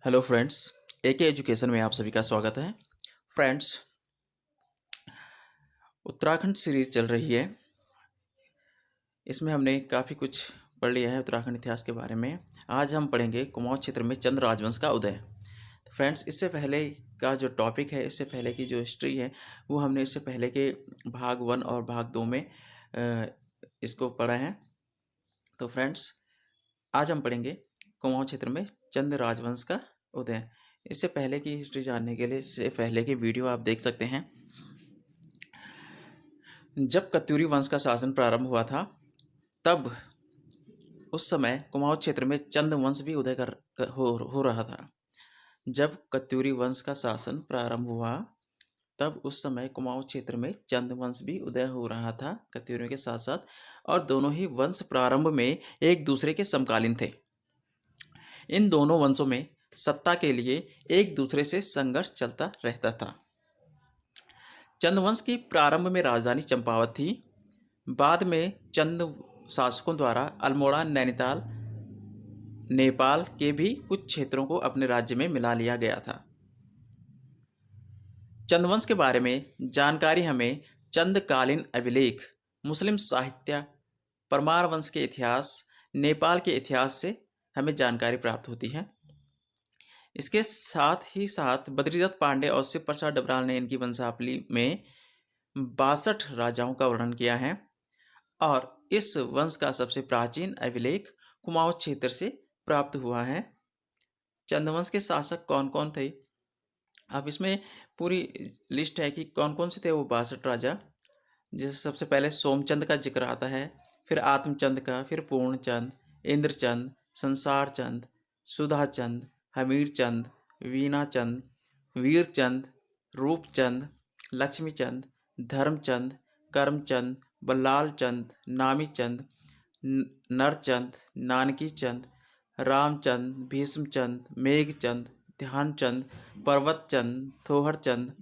Hello friends, एके education में आप सभी का स्वागत है। फ्रेंड्स, उत्तराखंड सीरीज चल रही है। इसमें हमने काफ़ी कुछ पढ़ लिया है उत्तराखंड इतिहास के बारे में। आज हम पढ़ेंगे कुमाऊं क्षेत्र में चंद राजवंश का उदय। तो फ्रेंड्स, इससे पहले का जो टॉपिक है, इससे पहले की जो हिस्ट्री है, वो हमने इससे पहले के भाग 1 और भाग 2 में इसको पढ़ा है। तो फ्रेंड्स, आज हम पढ़ेंगे कुमाऊं क्षेत्र में चंद राजवंश का उदय। इससे पहले की हिस्ट्री जानने के लिए इससे पहले की वीडियो आप देख सकते हैं। जब कत्यूरी वंश का शासन प्रारंभ हुआ था, तब उस समय कुमाऊं क्षेत्र में चंद वंश भी उदय हो रहा था। जब कत्यूरी वंश का शासन प्रारंभ हुआ, तब उस समय कुमाऊं क्षेत्र में चंद वंश भी उदय हो रहा था कत्यूरियों के साथ साथ, और दोनों ही वंश प्रारंभ में एक दूसरे के समकालीन थे। इन दोनों वंशों में सत्ता के लिए एक दूसरे से संघर्ष चलता रहता था। चंद की प्रारंभ में राजधानी चंपावत थी। बाद में चंद शासकों द्वारा अल्मोड़ा, नैनीताल, नेपाल के भी कुछ क्षेत्रों को अपने राज्य में मिला लिया गया था। चंदवंश के बारे में जानकारी हमें चंदकालीन अभिलेख, मुस्लिम साहित्य, परमार वंश के इतिहास, नेपाल के इतिहास से हमें जानकारी प्राप्त होती है। इसके साथ ही साथ बद्रीदत्त पांडे और शिव प्रसाद डबराल ने इनकी वंशावली में 62 राजाओं का वर्णन किया है, और इस वंश का सबसे प्राचीन अभिलेख कुमाऊं क्षेत्र से प्राप्त हुआ है। चंदवंश के शासक कौन कौन थे? अब इसमें पूरी लिस्ट है कि कौन कौन से थे वो 62 राजा। जैसे सबसे पहले सोमचंद का जिक्र आता है, फिर आत्मचंद का, फिर पूर्णचंद, इंद्रचंद, संसारचंद, सुधाचंद, हमीरचंद, वीणाचंद, वीरचंद, रूपचंद, लक्ष्मीचंद, धर्मचंद, करमचंद, बल्लालचंद, नामीचंद, नरचंद, नानकीचंद, रामचंद, भीष्मचंद, मेघचंद, ध्यानचंद, पर्वतचंद, थोहरचंद,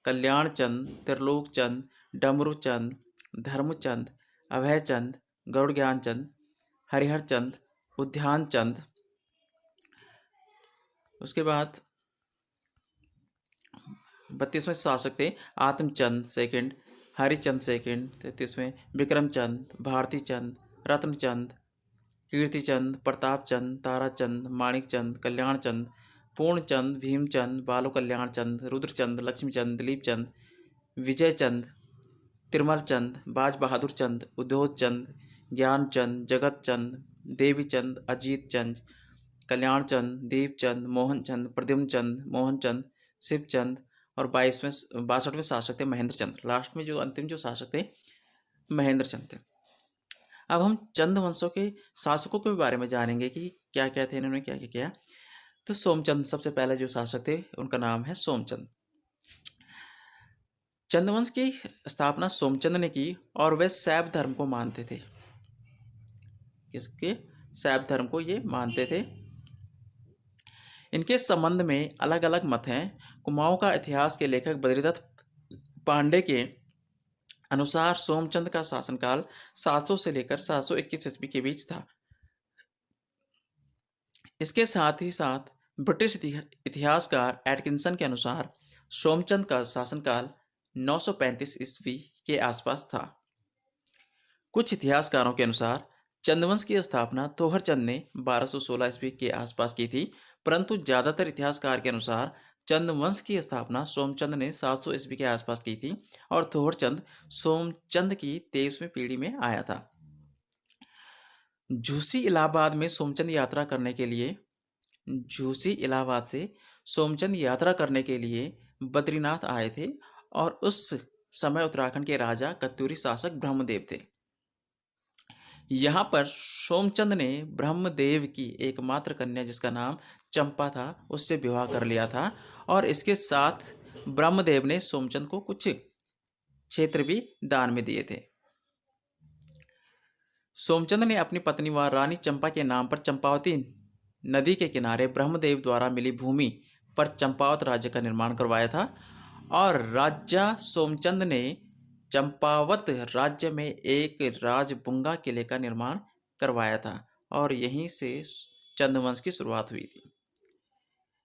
कल्याणचंद, त्रिलोकचंद, डमरूचंद, धर्मचंद, अभयचंद, गरुड़ ज्ञानचंद, हरिहरचंद, उद्यानचंद। उसके बाद 32वें शासक थे आत्मचंद सेकंड, हरिचंद सेकंड। 33वें विक्रमचंद, भारतीचंद, रत्नचंद, कीर्तिचंद, प्रतापचंद, ताराचंद, माणिकचंद, कल्याणचंद, पूर्णचंद, भीमचंद, बालो कल्याणचंद, रुद्रचंद, लक्ष्मीचंद, दिलीपचंद, विजयचंद, तिरमलचंद, बाज बहादुर चंद, उद्योगचंद, ज्ञानचंद, जगतचंद, देवीचंद, अजीतचंद, कल्याणचंद, दीपचंद, मोहनचंद, प्रद्युम्नचंद, मोहनचंद, शिवचंद। और 62वें शासक थे महेंद्रचंद। लास्ट में जो अंतिम जो शासक थे महेंद्रचंद थे। अब हम चंद वंशों के शासकों के बारे में जानेंगे कि क्या क्या थे, इन्होंने क्या क्या किया। तो सोमचंद सबसे पहले जो शासक थे, उनका नाम है सोमचंद। चंदवंश की स्थापना सोमचंद ने की, और वे शैव धर्म को मानते थे। किसके? शैव धर्म को ये मानते थे। इनके संबंध में अलग अलग मत हैं। कुमाऊं का इतिहास के लेखक बद्रीदत्त पांडे के अनुसार सोमचंद का शासनकाल 700 से लेकर 721 ईस्वी के बीच था। इसके साथ ही साथ ब्रिटिश इतिहासकार एटकिंसन के अनुसार सोमचंद का शासनकाल 935 ईस्वी के आसपास था। कुछ इतिहासकारों के अनुसार चंदवंश की स्थापना तोहरचंद ने 1216 ईस्वी के आसपास की थी, परंतु ज्यादातर इतिहासकार के अनुसार चंदवंश की स्थापना सोमचंद ने 700 ईस्वी के आसपास की थी, और तोहरचंद सोमचंद की 23वीं पीढ़ी में आया था। झूसी इलाहाबाद में सोमचंद यात्रा करने के लिए झूसी इलाहाबाद से सोमचंद यात्रा करने के लिए बद्रीनाथ आए थे, और उस समय उत्तराखंड के राजा कत्यूरी शासक ब्रह्मदेव थे। यहाँ पर सोमचंद ने ब्रह्मदेव की एकमात्र कन्या, जिसका नाम चंपा था, उससे विवाह कर लिया था, और इसके साथ ब्रह्मदेव ने सोमचंद को कुछ क्षेत्र भी दान में दिए थे। सोमचंद ने अपनी पत्नी व रानी चंपा के नाम पर चंपावती नदी के किनारे ब्रह्मदेव द्वारा मिली भूमि पर चंपावत राज्य का निर्माण करवाया था, और राजा सोमचंद ने चंपावत राज्य में एक राजबुंगा किले का निर्माण करवाया था, और यहीं से चंदवंश की शुरुआत हुई थी।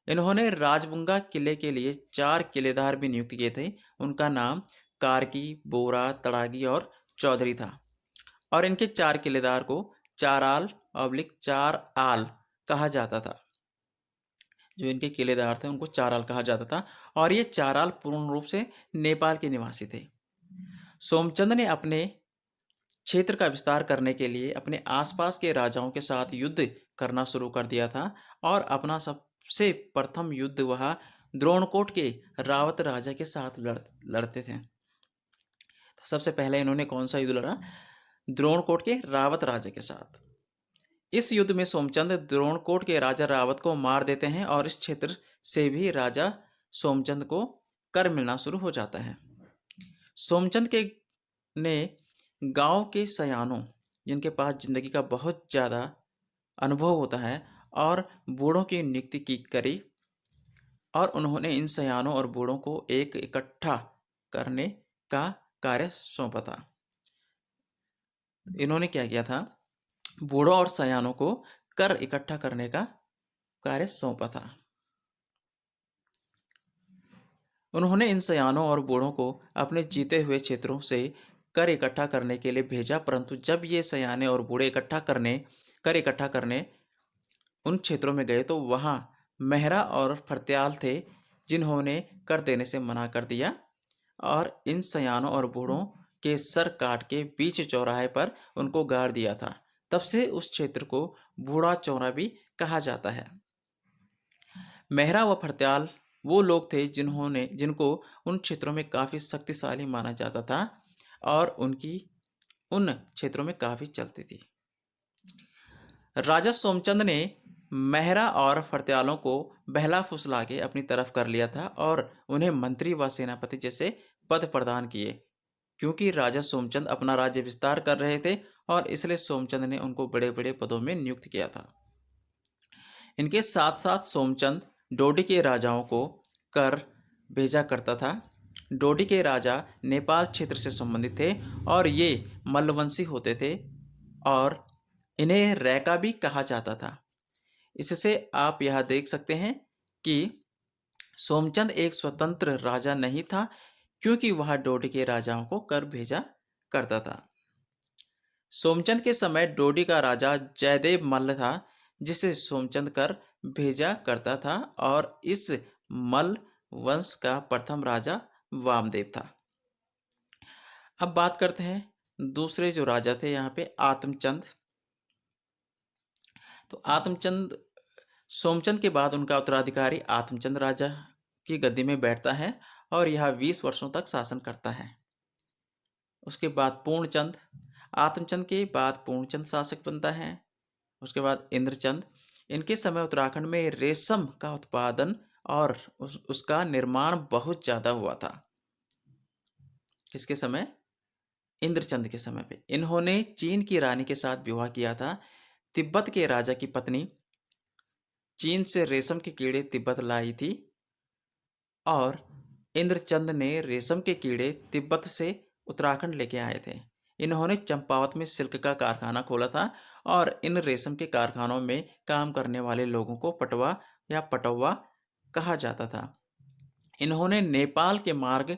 इन्होंने राजबुंगा किले के लिए 4 किलेदार भी नियुक्त किए थे। उनका नाम कार्की, बोरा, तड़ागी और चौधरी था। और इनके 4 किलेदार को चाराल ऑब्लिक चार आल कहा जाता था। जो इनके किलेदार थे उनको चाराल कहा जाता था और ये चाराल पूर्ण रूप से नेपाल के निवासी थे। सोमचंद ने अपने क्षेत्र का विस्तार करने के लिए अपने आसपास के राजाओं के साथ युद्ध करना शुरू कर दिया था और अपना सबसे प्रथम युद्ध वह द्रोणकोट के रावत राजा के साथ लड़ते थे। तो सबसे पहले इन्होंने कौन सा युद्ध लड़ा? द्रोणकोट के रावत राजा के साथ। इस युद्ध में सोमचंद द्रोणकोट के राजा रावत को मार देते हैं और इस क्षेत्र से भी राजा सोमचंद को कर मिलना शुरू हो जाता है। सोमचंद के ने गांव के सयानों, जिनके पास जिंदगी का बहुत ज़्यादा अनुभव होता है, और बूढ़ों की नियुक्ति की करी और उन्होंने इन सयानों और बूढ़ों को एक इकट्ठा करने का कार्य सौंपा था। इन्होंने क्या किया था? बूढ़ों और सयानों को कर इकट्ठा करने का कार्य सौंपा था। उन्होंने इन सयानों और बूढ़ों को अपने जीते हुए क्षेत्रों से कर इकट्ठा करने के लिए भेजा, परंतु जब ये सयाने और बूढ़े कर इकट्ठा करने उन क्षेत्रों में गए तो वहाँ मेहरा और फरत्याल थे, जिन्होंने कर देने से मना कर दिया और इन सयानों और बूढ़ों के सर काट के बीच चौराहे पर उनको गाड़ दिया था। तब से उस क्षेत्र को बूढ़ा चौरा भी कहा जाता है। मेहरा व फरत्याल वो लोग थे जिनको उन क्षेत्रों में काफ़ी शक्तिशाली माना जाता था और उनकी उन क्षेत्रों में काफ़ी चलती थी। राजा सोमचंद ने मेहरा और फरत्यालों को बहला फुसला के अपनी तरफ कर लिया था और उन्हें मंत्री व सेनापति जैसे पद प्रदान किए, क्योंकि राजा सोमचंद अपना राज्य विस्तार कर रहे थे और इसलिए सोमचंद ने उनको बड़े बड़े पदों में नियुक्त किया था। इनके साथ साथ सोमचंद डोडी के राजाओं को कर भेजा करता था। डोडी के राजा नेपाल क्षेत्र से संबंधित थे और ये मल्लवंशी होते थे और इन्हें रैका भी कहा जाता था। इससे आप यह देख सकते हैं कि सोमचंद एक स्वतंत्र राजा नहीं था, क्योंकि वह डोडी के राजाओं को कर भेजा करता था। सोमचंद के समय डोडी का राजा जयदेव मल्ल था, जिसे सोमचंद कर भेजा करता था और इस मल्ल वंश का प्रथम राजा वामदेव था। अब बात करते हैं दूसरे जो राजा थे यहाँ पे आत्मचंद। तो आत्मचंद, सोमचंद के बाद उनका उत्तराधिकारी आत्मचंद राजा की गद्दी में बैठता है और यह 20 वर्षों तक शासन करता है। उसके बाद पूर्णचंद, आत्मचंद के बाद पूर्णचंद शासक बनता है। उसके बाद इंद्रचंद। इनके समय उत्तराखंड में रेशम का उत्पादन और उसका निर्माण बहुत ज़्यादा हुआ था। किसके समय? इंद्रचंद के समय पे। इन्होंने चीन की रानी के साथ विवाह किया था। तिब्बत के राजा की पत्नी चीन से रेशम के कीड़े तिब्बत लाई थी और इंद्रचंद ने रेशम के कीड़े तिब्बत से उत्तराखंड लेके आए थे। इन्होंने चंपावत में सिल्क का कारखाना खोला था और इन रेशम के कारखानों में काम करने वाले लोगों को पटवा या पटौवा कहा जाता था। इन्होंने नेपाल के मार्ग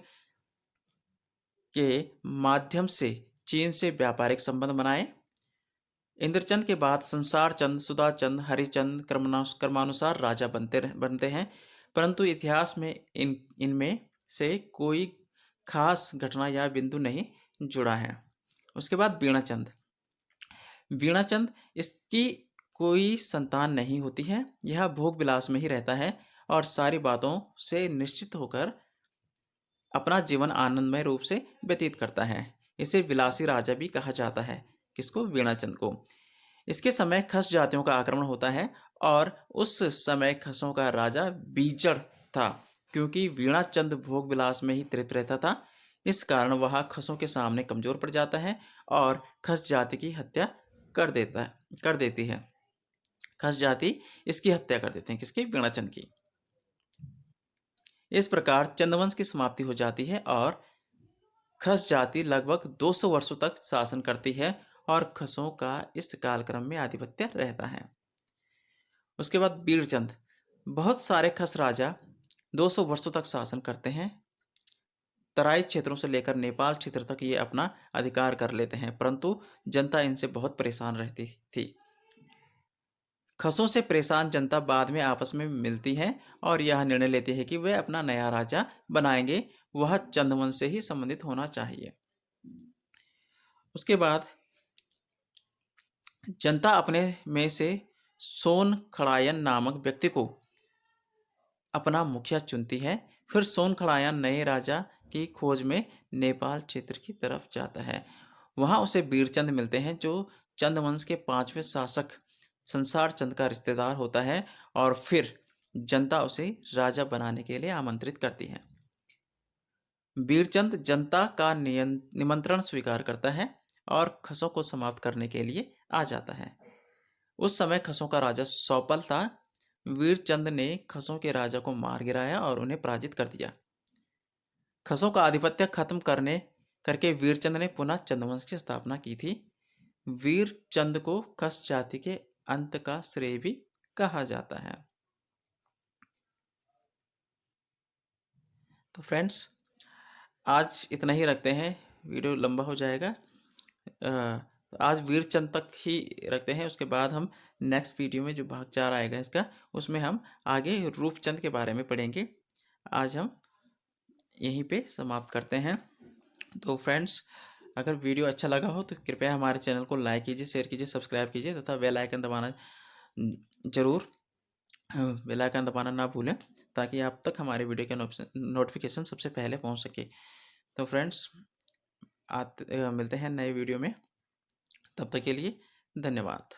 के माध्यम से चीन से व्यापारिक संबंध बनाए। इंद्रचंद के बाद संसार चंद, सुधाचंद, हरिचंद क्रमानुसार राजा बनते हैं, परंतु इतिहास में इनमें से कोई खास घटना या बिंदु नहीं जुड़ा है। उसके बाद वीणाचंद। वीणाचंद, इसकी कोई संतान नहीं होती है। यह भोग विलास में ही रहता है और सारी बातों से निश्चित होकर अपना जीवन आनंदमय रूप से व्यतीत करता है। इसे विलासी राजा भी कहा जाता है। किसको? वीणाचंद को। इसके समय खस जातियों का आक्रमण होता है और उस समय खसों का राजा बीजड़ था, क्योंकि वीणाचंद भोग विलास में ही तृप्त रहता था। इस कारण वह खसों के सामने कमजोर पड़ जाता है और खस जाति की हत्या कर देती है। खस जाति इसकी हत्या कर देते हैं। किसकी? वीणाचंद की। इस प्रकार चंद्रवंश की समाप्ति हो जाती है और खस जाति लगभग 200 वर्षों तक शासन करती है और खसों का इस कालक्रम में आधिपत्य रहता है। उसके बाद बीरचंद। बहुत सारे खस राजा 200 वर्षों तक शासन करते हैं। तराई क्षेत्रों से लेकर नेपाल क्षेत्र तक ये अपना अधिकार कर लेते हैं, परंतु जनता इनसे बहुत परेशान रहती थी। खसों से परेशान जनता बाद में आपस में मिलती है और यह निर्णय लेती है कि वे अपना नया राजा बनाएंगे, वह चंदवंश से ही संबंधित होना चाहिए। उसके बाद जनता अपने में से सोन खड़ायन नामक व्यक्ति को अपना मुखिया चुनती है। फिर सोन खड़ायन नए राजा की खोज में नेपाल क्षेत्र की तरफ जाता है। वहां उसे वीरचंद मिलते हैं, जो चंदवंश के 5वें शासक संसार चंद का रिश्तेदार होता है, और फिर जनता उसे राजा बनाने के लिए आमंत्रित करती है। वीरचंद जनता का निमंत्रण स्वीकार करता है और खसों को समाप्त करने के लिए आ जाता है। उस समय खसों का राजा सौपल था। वीरचंद ने खसों के राजा को मार गिराया और उन्हें पराजित कर दिया। खसों का आधिपत्य खत्म करके वीरचंद ने पुनः चंदवंश की स्थापना की थी। वीरचंद को खस जाति के अंत का श्रेय भी कहा जाता है। तो फ्रेंड्स, आज इतना ही रखते हैं, वीडियो लंबा हो जाएगा। तो आज वीरचंद तक ही रखते हैं। उसके बाद हम नेक्स्ट वीडियो में जो भाग 4 आएगा इसका, उसमें हम आगे रूपचंद के बारे में पढ़ेंगे। आज हम यहीं पे समाप्त करते हैं। तो फ्रेंड्स, अगर वीडियो अच्छा लगा हो तो कृपया हमारे चैनल को लाइक कीजिए, शेयर कीजिए, सब्सक्राइब कीजिए तथा बेल आइकन दबाना जरूर बेल आइकन दबाना ना भूलें, ताकि आप तक हमारे वीडियो के नोटिफिकेशन सबसे पहले पहुंच सके। तो फ्रेंड्स, मिलते हैं नए वीडियो में। तब तक के लिए धन्यवाद।